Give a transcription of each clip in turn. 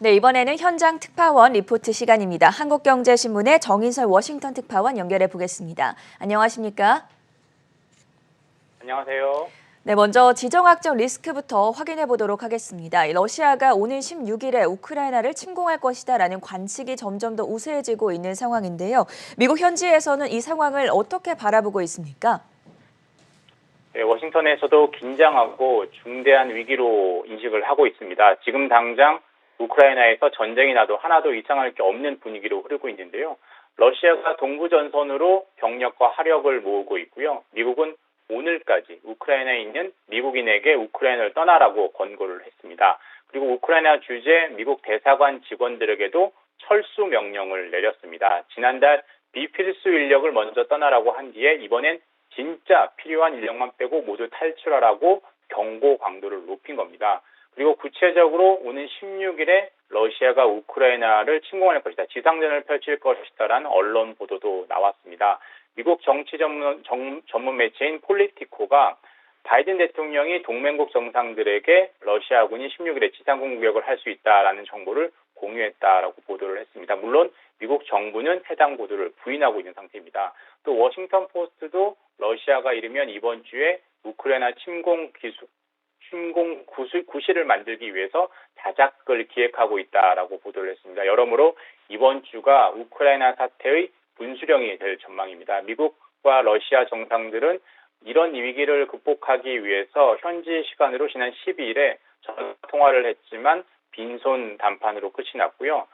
네, 이번에는 현장 특파원 리포트 시간입니다. 한국경제신문의 정인설 워싱턴 특파원 연결해 보겠습니다. 안녕하십니까? 안녕하세요. 네, 먼저 지정학적 리스크부터 확인해 보도록 하겠습니다. 러시아가 오는 16일에 우크라이나를 침공할 것이다라는 관측이 점점 더 우세해지고 있는 상황인데요. 미국 현지에서는 이 상황을 어떻게 바라보고 있습니까? 네, 워싱턴에서도 긴장하고 중대한 위기로 인식을 하고 있습니다. 지금 당장 우크라이나에서 전쟁이 나도 하나도 이상할 게 없는 분위기로 흐르고 있는데요. 러시아가 동부 전선으로 병력과 화력을 모으고 있고요. 미국은 오늘까지 우크라이나에 있는 미국인에게 우크라이나를 떠나라고 권고를 했습니다. 그리고 우크라이나 주재 미국 대사관 직원들에게도 철수 명령을 내렸습니다. 지난달 비필수 인력을 먼저 떠나라고 한 뒤에 이번엔 진짜 필요한 인력만 빼고 모두 탈출하라고 경고 강도를 높인 겁니다. 그리고 구체적으로 오는 16일에 러시아가 우크라이나를 침공할 것이다. 지상전을 펼칠 것이다라는 언론 보도도 나왔습니다. 미국 정치 전문 매체인 폴리티코가 바이든 대통령이 동맹국 정상들에게 러시아군이 16일에 지상 공격을 할 수 있다라는 정보를 공유했다라고 보도를 했습니다. 물론 미국 정부는 해당 보도를 부인하고 있는 상태입니다. 또 워싱턴 포스트도 러시아가 이르면 이번 주에 우크라이나 침공 구실을 만들기 위해서 자작을 기획하고 있다라고 보도를 했습니다. 여러모로 이번 주가 우크라이나 사태의 분수령이 될 전망입니다. 미국과 러시아 정상들은 이런 위기를 극복하기 위해서 현지 시간으로 지난 12일에 전화 통화를 했지만 빈손談판으로 끝이 났고요.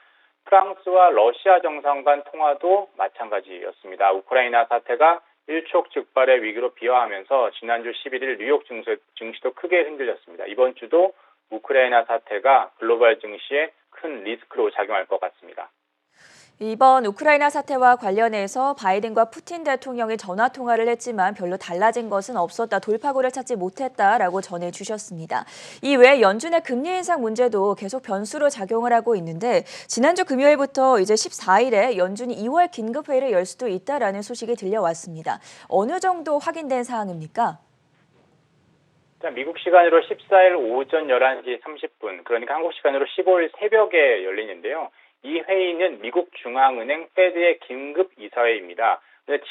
프랑스와 러시아 정상 간 통화도 마찬가지였습니다. 우크라이나 사태가 일촉즉발의 위기로 비화하면서 지난주 11일 뉴욕 증시도 크게 흔들렸습니다. 이번 주도 우크라이나 사태가 글로벌 증시에 큰 리스크로 작용할 것 같습니다. 이번 우크라이나 사태와 관련해서 바이든과 푸틴 대통령이 전화 통화를 했지만 별로 달라진 것은 없었다, 돌파구를 찾지 못했다라고 전해주셨습니다. 이외에 연준의 금리 인상 문제도 계속 변수로 작용을 하고 있는데 지난주 금요일부터 이제 14일에 연준이 2월 긴급회의를 열 수도 있다라는 소식이 들려왔습니다. 어느 정도 확인된 사항입니까? 미국 시간으로 14일 오전 11시 30분, 그러니까 한국 시간으로 15일 새벽에 열리는데요. 이 회의는 미국 중앙은행 페드의 긴급 이사회입니다.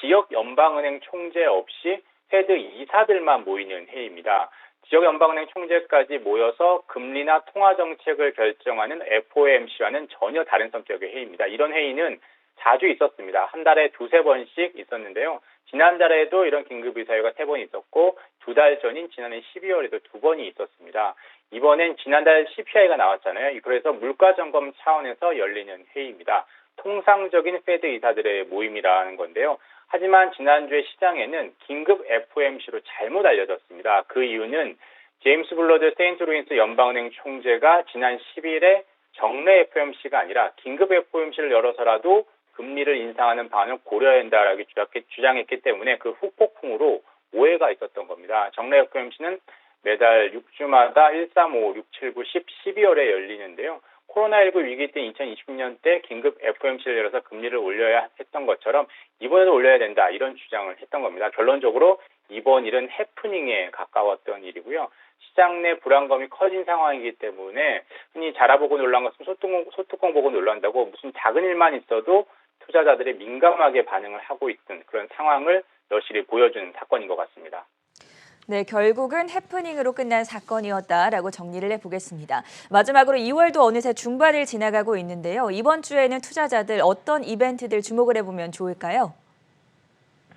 지역 연방은행 총재 없이 페드 이사들만 모이는 회의입니다. 지역 연방은행 총재까지 모여서 금리나 통화 정책을 결정하는 FOMC와는 전혀 다른 성격의 회의입니다. 이런 회의는 자주 있었습니다. 한 달에 두세 번씩 있었는데요. 지난달에도 이런 긴급이사회가 3번 있었고 2달 전인 지난해 12월에도 2번이 있었습니다. 이번엔 지난달 CPI가 나왔잖아요. 그래서 물가점검 차원에서 열리는 회의입니다. 통상적인 페드 이사들의 모임이라는 건데요. 하지만 지난주에 시장에는 긴급 FOMC로 잘못 알려졌습니다. 그 이유는 제임스 블러드 세인트루이스 연방은행 총재가 지난 10일에 정례 FOMC가 아니라 긴급 FOMC를 열어서라도 금리를 인상하는 방안을 고려해야 한다라고 주장했기 때문에 그 후폭풍으로 오해가 있었던 겁니다. 정례 FOMC는 매달 6주마다 1, 3, 5, 6, 7, 9, 10, 12월에 열리는데요. 코로나19 위기 때 2020년 때 긴급 FOMC를 열어서 금리를 올려야 했던 것처럼 이번에도 올려야 된다 이런 주장을 했던 겁니다. 결론적으로 이번 일은 해프닝에 가까웠던 일이고요. 시장 내 불안감이 커진 상황이기 때문에 흔히 자라보고 놀란 것은 소뚜껑 보고 놀란다고 무슨 작은 일만 있어도 투자자들이 민감하게 반응을 하고 있던 그런 상황을 여실히 보여주는 사건인 것 같습니다. 네, 결국은 해프닝으로 끝난 사건이었다라고 정리를 해보겠습니다. 마지막으로 2월도 어느새 중반을 지나가고 있는데요. 이번 주에는 투자자들 어떤 이벤트들 주목을 해보면 좋을까요?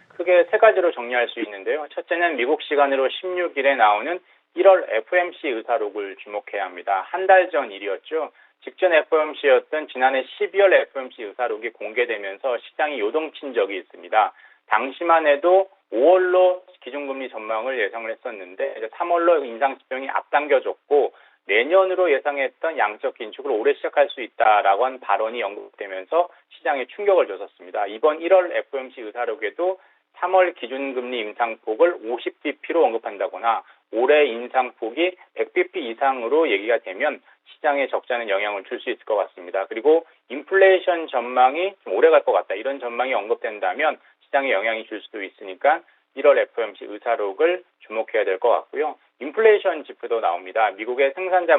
크게 세 가지로 정리할 수 있는데요. 첫째는 미국 시간으로 16일에 나오는 1월 FOMC 의사록을 주목해야 합니다. 한 달 전 일이었죠. 직전 FOMC였던 지난해 12월 FOMC 의사록이 공개되면서 시장이 요동친 적이 있습니다. 당시만 해도 5월로 기준금리 전망을 예상을 했었는데 3월로 인상 지표이 앞당겨졌고 내년으로 예상했던 양적 긴축을 올해 시작할 수 있다라고 한 발언이 언급되면서 시장에 충격을 줬었습니다. 이번 1월 FOMC 의사록에도 3월 기준금리 인상폭을 50bp로 언급한다거나 올해 인상폭이 100bp 이상으로 얘기가 되면 시장에 적잖은 영향을 줄 수 있을 것 같습니다. 그리고 인플레이션 전망이 좀 오래 갈 것 같다. 이런 전망이 언급된다면 시장에 영향이 줄 수도 있으니까 1월 FOMC 의사록을 주목해야 될 것 같고요. 인플레이션 지표도 나옵니다. 미국의 생산자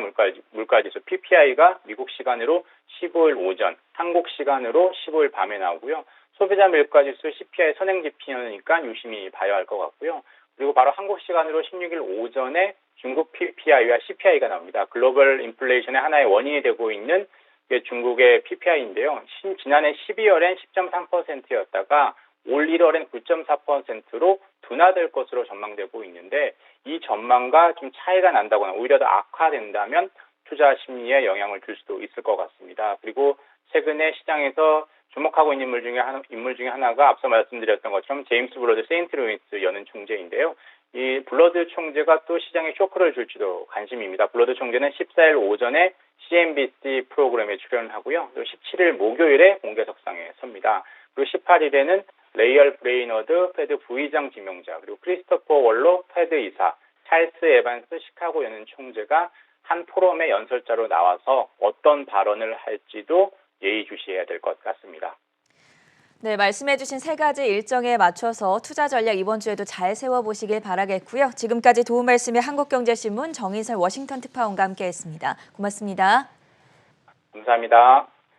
물가지수 PPI가 미국 시간으로 15일 오전, 한국 시간으로 15일 밤에 나오고요. 소비자 물가지수 CPI 선행 지표니까 유심히 봐야 할 것 같고요. 그리고 바로 한국 시간으로 16일 오전에 중국 PPI와 CPI가 나옵니다. 글로벌 인플레이션의 하나의 원인이 되고 있는 게 중국의 PPI인데요. 지난해 12월엔 10.3%였다가 올 1월엔 9.4%로 둔화될 것으로 전망되고 있는데 이 전망과 좀 차이가 난다거나 오히려 더 악화된다면 투자 심리에 영향을 줄 수도 있을 것 같습니다. 그리고 최근에 시장에서 주목하고 있는 인물 중에 하나가 앞서 말씀드렸던 것처럼 제임스 블러드 세인트루이스 연은 총재인데요. 이 블러드 총재가 또 시장에 쇼크를 줄지도 관심입니다. 블러드 총재는 14일 오전에 CNBC 프로그램에 출연하고요. 또 17일 목요일에 공개석상에 섭니다. 그리고 18일에는 레이얼 브레이너드 페드 부의장 지명자, 그리고 크리스토퍼 월로 페드 이사, 찰스 에반스 시카고 연은 총재가 한 포럼의 연설자로 나와서 어떤 발언을 할지도 예의주시해야 될 것 같습니다. 네, 말씀해주신 세 가지 일정에 맞춰서 투자 전략 이번 주에도 잘 세워보시길 바라겠고요. 지금까지 도움 말씀의 한국경제신문 정인설 워싱턴 특파원과 함께했습니다. 고맙습니다. 감사합니다.